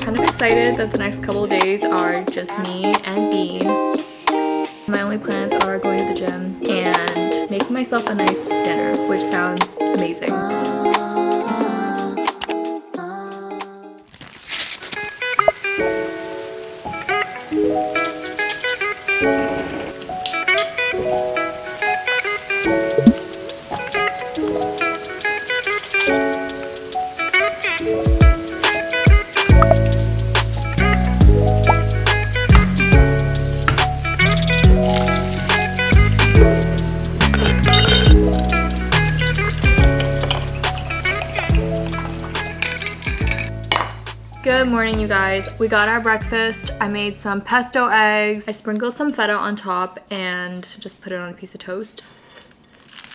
kind of excited that the next couple of days are just me and Bean. My only plans are going to the gym and making myself a nice dinner, which sounds amazing. Good morning, you guys. We got our breakfast. I made some pesto eggs. I sprinkled some feta on top and just put it on a piece of toast.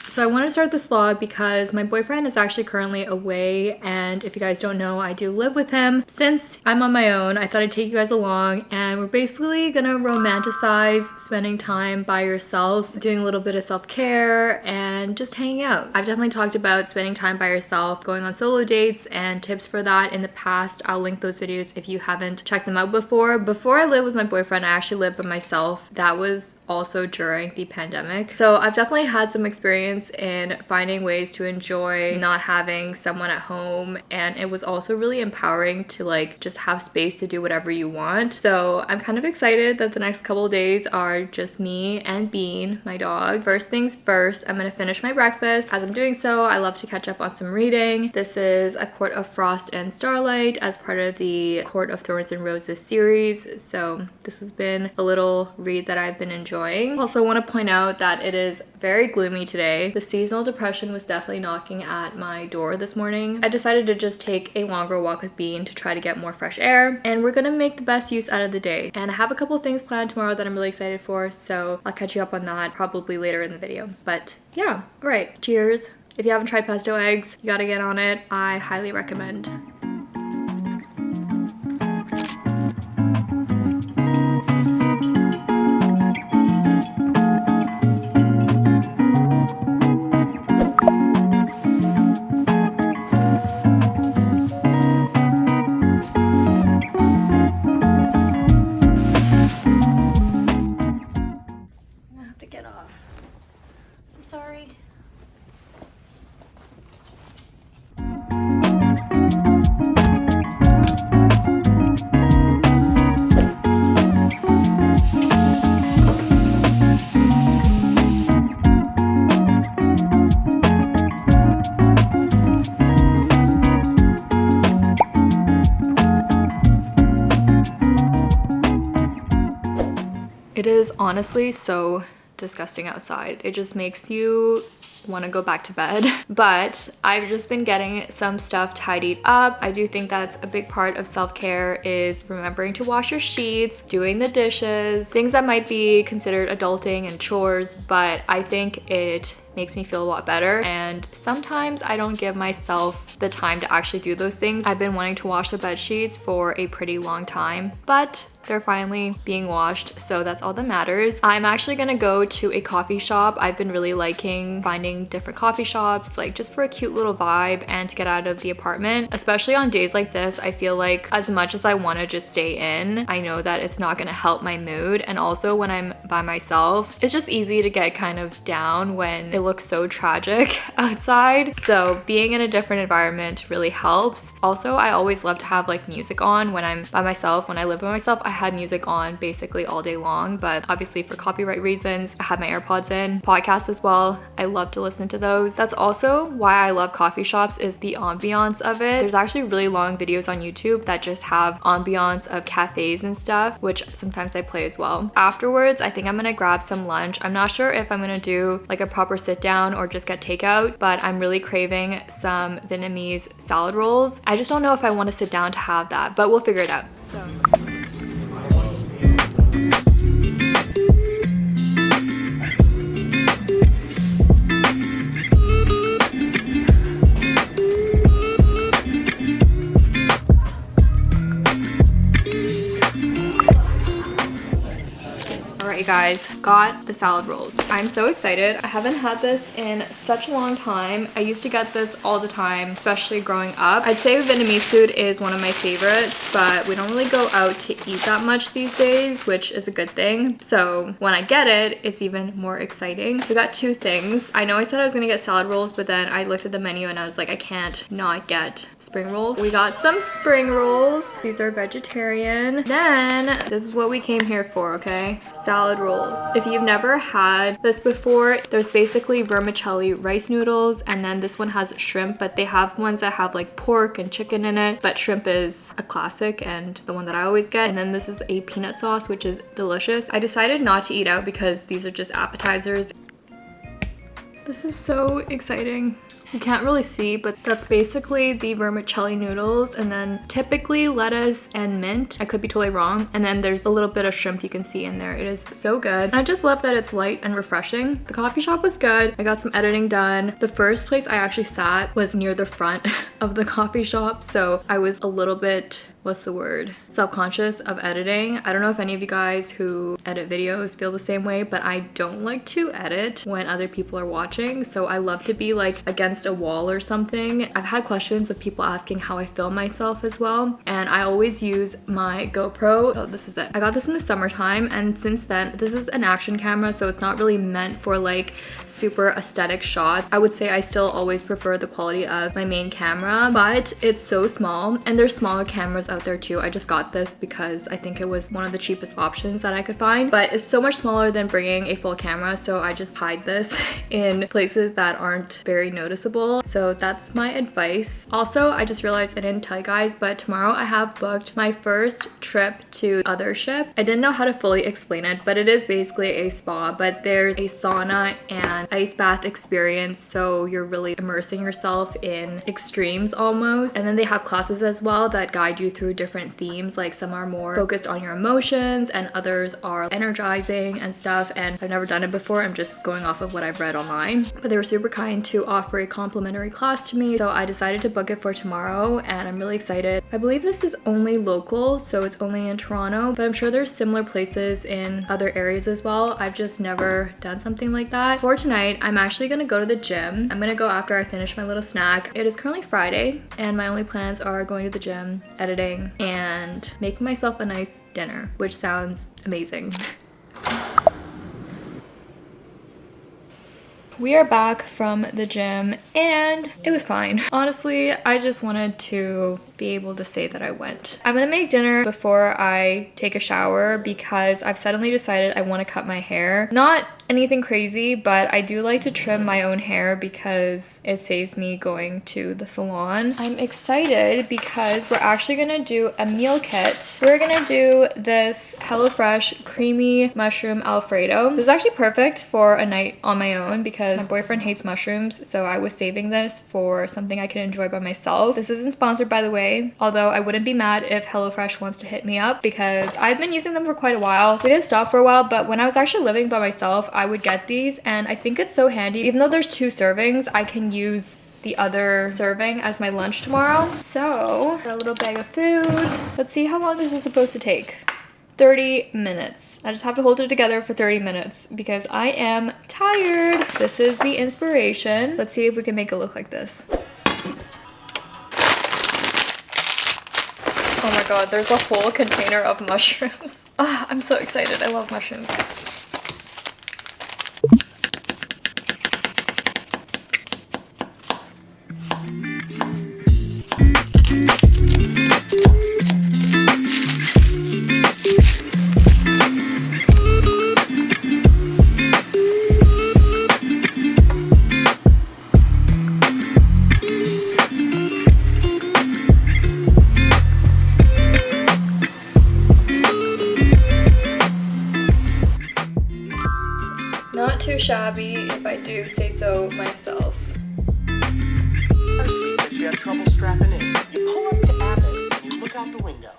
So I want to start this vlog because my boyfriend is actually currently away, and if you guys don't know, I do live with him. Since I'm on my own, I thought I'd take you guys along, and we're basically gonna romanticize spending time by yourself, doing a little bit of self-care and just hanging out. I've definitely talked about spending time by yourself, going on solo dates, and tips for that in the past. I'll link those videos if you haven't checked them out before. Before I lived with my boyfriend, I actually lived by myself. That was also during the pandemic. So I've definitely had some experience in finding ways to enjoy not having someone at home, and it was also really empowering to like just have space to do whatever you want. So I'm kind of excited that the next couple of days are just me and Bean, my dog. First things first, I'm gonna finish my breakfast. As I'm doing so, I love to catch up on some reading. This is A Court of Frost and Starlight as part of the Court of Thorns and Roses series. So this has been a little read that I've been enjoying. Also want to point out that it is very gloomy today. The seasonal depression was definitely knocking at my door this morning. I decided to just take a longer walk with Bean to try to get more fresh air, and we're gonna make the best use out of the day. And I have a couple things planned tomorrow that I'm really excited for, so I'll catch you up on that probably later in the video. But yeah, all right, cheers. If you haven't tried pesto eggs, you gotta get on it. I highly recommend. Sorry. It is honestly so disgusting outside. It just makes you want to go back to bed. But I've just been getting some stuff tidied up. I do think that's a big part of self-care, is remembering to wash your sheets, doing the dishes, things that might be considered adulting and chores, but I think it makes me feel a lot better, and sometimes I don't give myself the time to actually do those things. I've been wanting to wash the bed sheets for a pretty long time, but they're finally being washed, so that's all that matters. I'm actually gonna go to a coffee shop. I've been really liking finding different coffee shops, like just for a cute little vibe and to get out of the apartment. Especially on days like this, I feel like as much as I wanna just stay in, I know that it's not gonna help my mood. And also when I'm by myself, it's just easy to get kind of down when it looks so tragic outside. So being in a different environment really helps. Also, I always love to have like music on when I'm by myself. When I live by myself, I had music on basically all day long, but obviously for copyright reasons, I had my AirPods in. Podcasts as well, I love to listen to those. That's also why I love coffee shops, is the ambiance of it. There's actually really long videos on YouTube that just have ambiance of cafes and stuff, which sometimes I play as well. Afterwards, I think I'm gonna grab some lunch. I'm not sure if I'm gonna do like a proper sit down or just get takeout, but I'm really craving some Vietnamese salad rolls. I just don't know if I want to sit down to have that, but we'll figure it out. So. you guys, got the salad rolls. I'm so excited. I haven't had this in such a long time. I used to get this all the time, especially growing up. I'd say Vietnamese food is one of my favorites, but we don't really go out to eat that much these days, which is a good thing. So when I get it, it's even more exciting. We got two things. I know I said I was gonna get salad rolls, but then I looked at the menu and I was like, I can't not get spring rolls. We got some spring rolls. These are vegetarian. Then this is what we came here for, okay? Salad rolls. If you've never had this before, there's basically vermicelli rice noodles, and then this one has shrimp, but they have ones that have like pork and chicken in it, but shrimp is a classic and the one that I always get. And then this is a peanut sauce, which is delicious. I decided not to eat out because these are just appetizers. This is so exciting. You can't really see, but that's basically the vermicelli noodles, and then typically lettuce and mint. I could be totally wrong. And then there's a little bit of shrimp you can see in there. It is so good. And I just love that it's light and refreshing. The coffee shop was good. I got some editing done. The first place I actually sat was near the front of the coffee shop, so I was a little bit, what's the word, self-conscious of editing. I don't know if any of you guys who edit videos feel the same way, but I don't like to edit when other people are watching. So I love to be like against a wall or something. I've had questions of people asking how I film myself as well, and I always use my GoPro. Oh, this is it. I got this in the summertime, and since then, this is an action camera, so it's not really meant for like super aesthetic shots. I would say I still always prefer the quality of my main camera, but it's so small, and there's smaller cameras out there too. I just got this because I think it was one of the cheapest options that I could find, but it's so much smaller than bringing a full camera, so I just hide this in places that aren't very noticeable. So that's my advice. Also, I just realized I didn't tell you guys, but tomorrow I have booked my first trip to Othership. I didn't know how to fully explain it, but it is basically a spa, but there's a sauna and ice bath experience, so you're really immersing yourself in extremes almost. And then they have classes as well that guide you through different themes, like some are more focused on your emotions and others are energizing and stuff, and I've never done it before. I'm just going off of what I've read online, but they were super kind to offer a complimentary class to me, so I decided to book it for tomorrow, and I'm really excited. I believe this is only local, so it's only in Toronto, but I'm sure there's similar places in other areas as well. I've just never done something like that. For tonight, I'm actually gonna go to the gym. I'm gonna go after I finish my little snack. It is currently Friday, and my only plans are going to the gym, editing, and making myself a nice dinner, which sounds amazing. We are back from the gym, and it was fine. Honestly, I just wanted to be able to say that I went. I'm gonna make dinner before I take a shower because I've suddenly decided I want to cut my hair. Not anything crazy, but I do like to trim my own hair because it saves me going to the salon. I'm excited because we're actually gonna do a meal kit. We're gonna do this HelloFresh creamy mushroom Alfredo. This is actually perfect for a night on my own because my boyfriend hates mushrooms, so I was saving this for something I can enjoy by myself. This isn't sponsored, by the way, although I wouldn't be mad if HelloFresh wants to hit me up because I've been using them for quite a while. We did stop for a while, but when I was actually living by myself, I would get these, and I think it's so handy. Even though there's 2 servings, I can use the other serving as my lunch tomorrow. So, got a little bag of food. Let's see how long this is supposed to take. 30 minutes. I just have to hold it together for 30 minutes because I am tired. This is the inspiration. Let's see if we can make it look like this. Oh my god, there's a whole container of mushrooms. Oh, I'm so excited. I love mushrooms. Not too shabby, if I do say so myself. I see that you have trouble strapping in. You pull up to Abbott and you look out the window.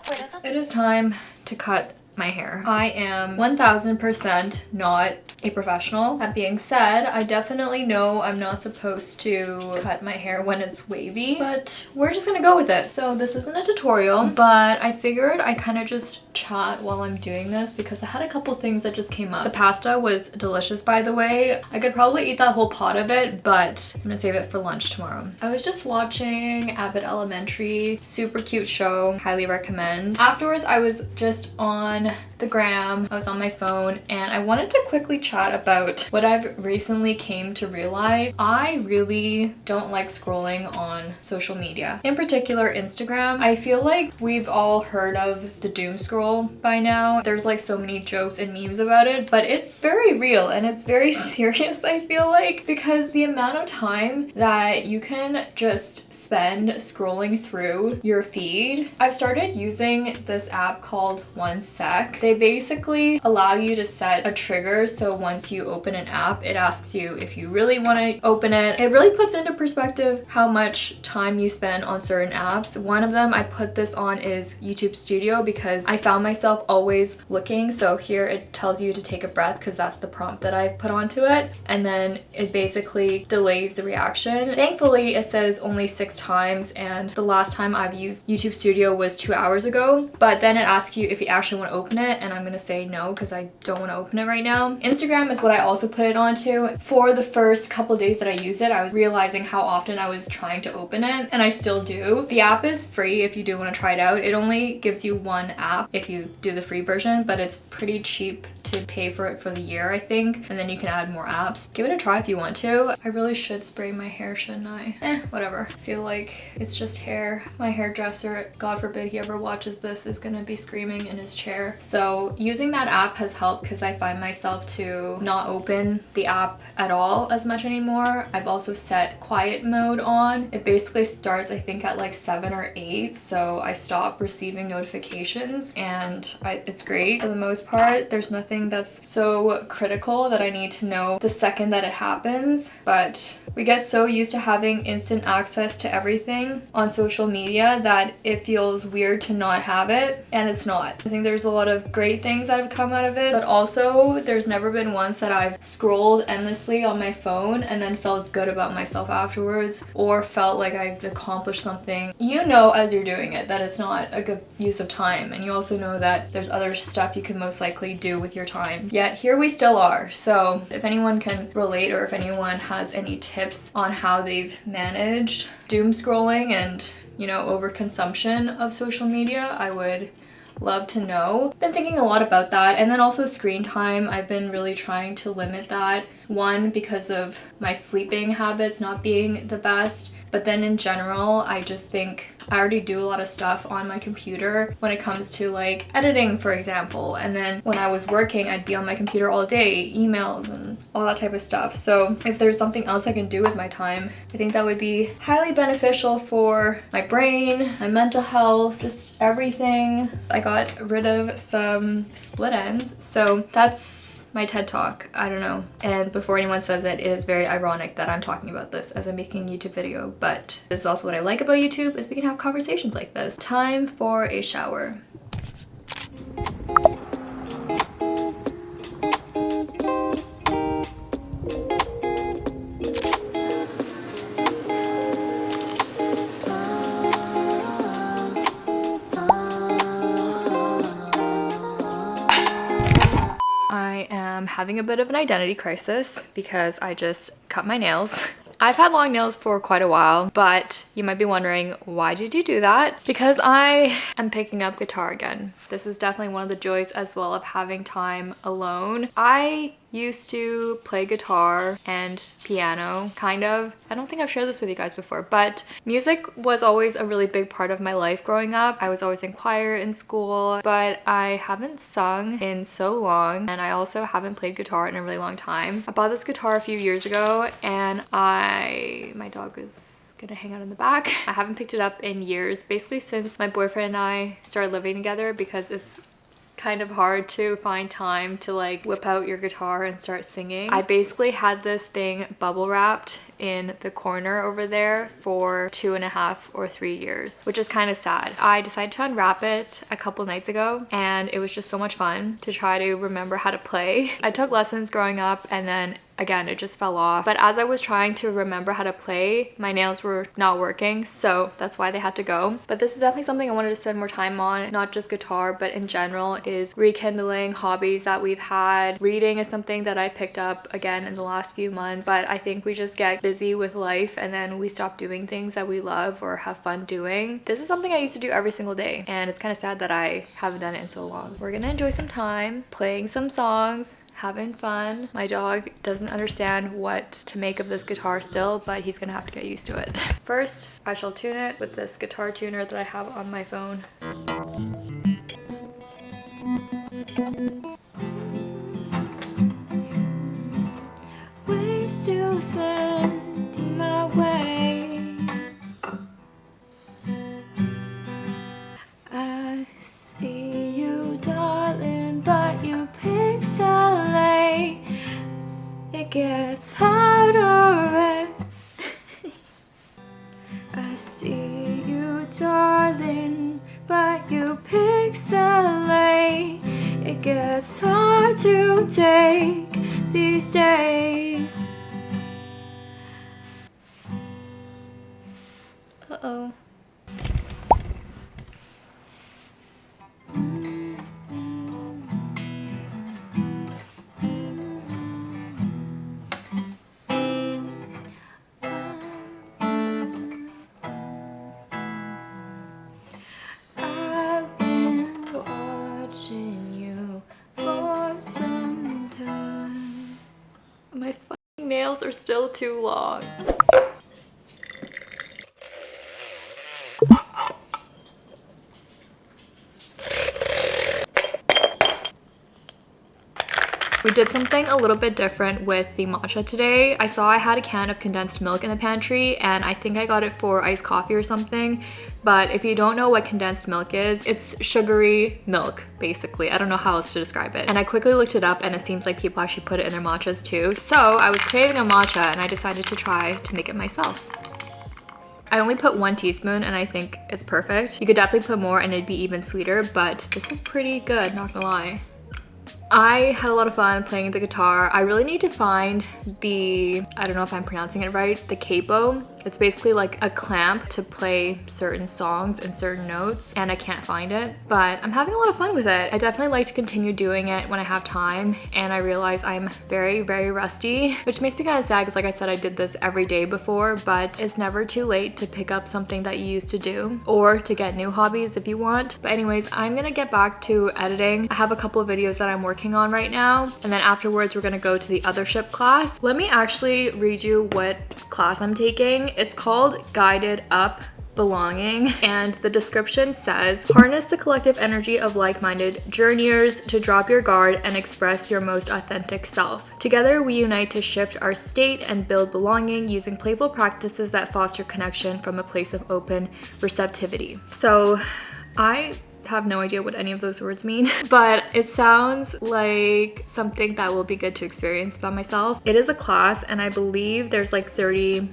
It is time to cut my hair. I am 1000% not a professional. That being said, I definitely know I'm not supposed to cut my hair when it's wavy, but we're just gonna go with it. So this isn't a tutorial, but I figured I kind of just chat while I'm doing this because I had a couple things that just came up. The pasta was delicious, by the way. I could probably eat that whole pot of it, but I'm gonna save it for lunch tomorrow. I was just watching Abbott Elementary, super cute show, highly recommend. Afterwards, I was just on the gram, I was on my phone, and I wanted to quickly chat about what I've recently came to realize. I really don't like scrolling on social media, in particular Instagram. I feel like we've all heard of the doom scroll by now. There's like so many jokes and memes about it, but it's very real and it's very serious, I feel like, because the amount of time that you can just spend scrolling through your feed. I've started using this app called 1sec. They basically allow you to set a trigger, so once you open an app, it asks you if you really want to open it. It really puts into perspective how much time you spend on certain apps. One of them I put this on is YouTube Studio because I found myself always looking. So here it tells you to take a breath because that's the prompt that I put onto it, and then it basically delays the reaction. Thankfully, it says only 6 times, and the last time I've used YouTube Studio was 2 hours ago, but then it asks you if you actually want to open it, and I'm gonna say no because I don't want to open it right now. Instagram is what I also put it onto. For the first couple days that I used it, I was realizing how often I was trying to open it, and I still do. The app is free if you do want to try it out. It only gives you one app if you do the free version, but it's pretty cheap to pay for it for the year, I think, and then you can add more apps. Give it a try if you want to. I really should spray my hair, shouldn't I? Whatever. I feel like it's just hair. My hairdresser, God forbid he ever watches this, is gonna be screaming in his chair. So using that app has helped because I find myself to not open the app at all as much anymore. I've also set quiet mode on. It basically starts, I think, at like 7 or 8, so I stop receiving notifications, and it's great for the most part. There's nothing that's so critical that I need to know the second that it happens, but we get so used to having instant access to everything on social media that it feels weird to not have it, and it's not. I think there's a lot of great things that have come out of it, but also there's never been once that I've scrolled endlessly on my phone and then felt good about myself afterwards, or felt like I've accomplished something. You know as you're doing it that it's not a good use of time, and you also know that there's other stuff you can most likely do with your time. Yet here we still are. So if anyone can relate, or if anyone has any tips on how they've managed doom scrolling and, you know, overconsumption of social media, I would love to know. Been thinking a lot about that. And then also screen time. I've been really trying to limit that. One, because of my sleeping habits not being the best, but then in general, I just think I already do a lot of stuff on my computer when it comes to like editing, for example. And then when I was working, I'd be on my computer all day, emails and all that type of stuff. So if there's something else I can do with my time, I think that would be highly beneficial for my brain, my mental health, just everything. I got rid of some split ends. So that's my TED Talk. I don't know. And before anyone says it, it is very ironic that I'm talking about this as I'm making a YouTube video, but this is also what I like about YouTube, is we can have conversations like this. Time for a shower. I am having a bit of an identity crisis because I just cut my nails. I've had long nails for quite a while, but you might be wondering, why did you do that? Because I am picking up guitar again. This is definitely one of the joys as well of having time alone. I used to play guitar and piano, kind of. I don't think I've shared this with you guys before, but music was always a really big part of my life growing up. I was always in choir in school, but I haven't sung in so long, and I also haven't played guitar in a really long time. I bought this guitar a few years ago, and my dog is gonna hang out in the back. I haven't picked it up in years, basically since my boyfriend and I started living together, because it's kind of hard to find time to like whip out your guitar and start singing. I basically had this thing bubble wrapped in the corner over there for 2.5 or 3 years, which is kind of sad. I decided to unwrap it a couple nights ago and it was just so much fun to try to remember how to play. I took lessons growing up and then again, it just fell off. But as I was trying to remember how to play, my nails were not working, so that's why they had to go. But this is definitely something I wanted to spend more time on, not just guitar, but in general, is rekindling hobbies that we've had. Reading is something that I picked up again in the last few months, but I think we just get busy with life and then we stop doing things that we love or have fun doing. This is something I used to do every single day, and it's kind of sad that I haven't done it in so long. We're gonna enjoy some time playing some songs, having fun. My dog doesn't understand what to make of this guitar still, but he's gonna have to get used to it. First, I shall tune it with this guitar tuner that I have on my phone. Waves to send my way. I see you, darling, but you pixelate. It gets harder and I see you, darling, but you pixelate. It gets hard to take these days. Uh-oh. My fucking nails are still too long. We did something a little bit different with the matcha today. I saw I had a can of condensed milk in the pantry and I think I got it for iced coffee or something. But if you don't know what condensed milk is, it's sugary milk, basically. I don't know how else to describe it. And I quickly looked it up and it seems like people actually put it in their matchas too. So I was craving a matcha and I decided to try to make it myself. I only put 1 teaspoon and I think it's perfect. You could definitely put more and it'd be even sweeter, but this is pretty good, not gonna lie. I had a lot of fun playing the guitar. I really need to find the, I don't know if I'm pronouncing it right, the capo. It's basically like a clamp to play certain songs and certain notes, and I can't find it, but I'm having a lot of fun with it. I definitely like to continue doing it when I have time, and I realize I'm very, very rusty, which makes me kind of sad because like I said, I did this every day before, but it's never too late to pick up something that you used to do or to get new hobbies if you want. But anyways, I'm gonna get back to editing. I have a couple of videos that I'm working on right now, and then afterwards we're gonna go to the othership class. Let me actually read you what class I'm taking. It's called Guided Up Belonging, and the description says, harness the collective energy of like-minded journeyers to drop your guard and express your most authentic self. Together we unite to shift our state and build belonging using playful practices that foster connection from a place of open receptivity. So I have no idea what any of those words mean, but it sounds like something that will be good to experience by myself. It is a class and I believe there's like 30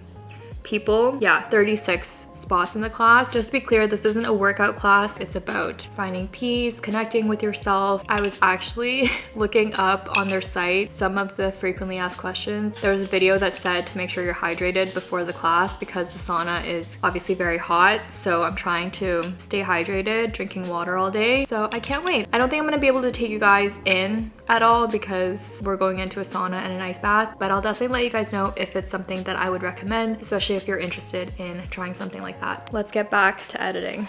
people. Yeah, 36 spots in the class. Just to be clear, this isn't a workout class. It's about finding peace, connecting with yourself. I was actually looking up on their site some of the frequently asked questions. There was a video that said to make sure you're hydrated before the class because the sauna is obviously very hot. So I'm trying to stay hydrated, drinking water all day. So I can't wait. I don't think I'm gonna be able to take you guys in at all because we're going into a sauna and an ice bath, but I'll definitely let you guys know if it's something that I would recommend, especially if you're interested in trying something like that. Let's get back to editing.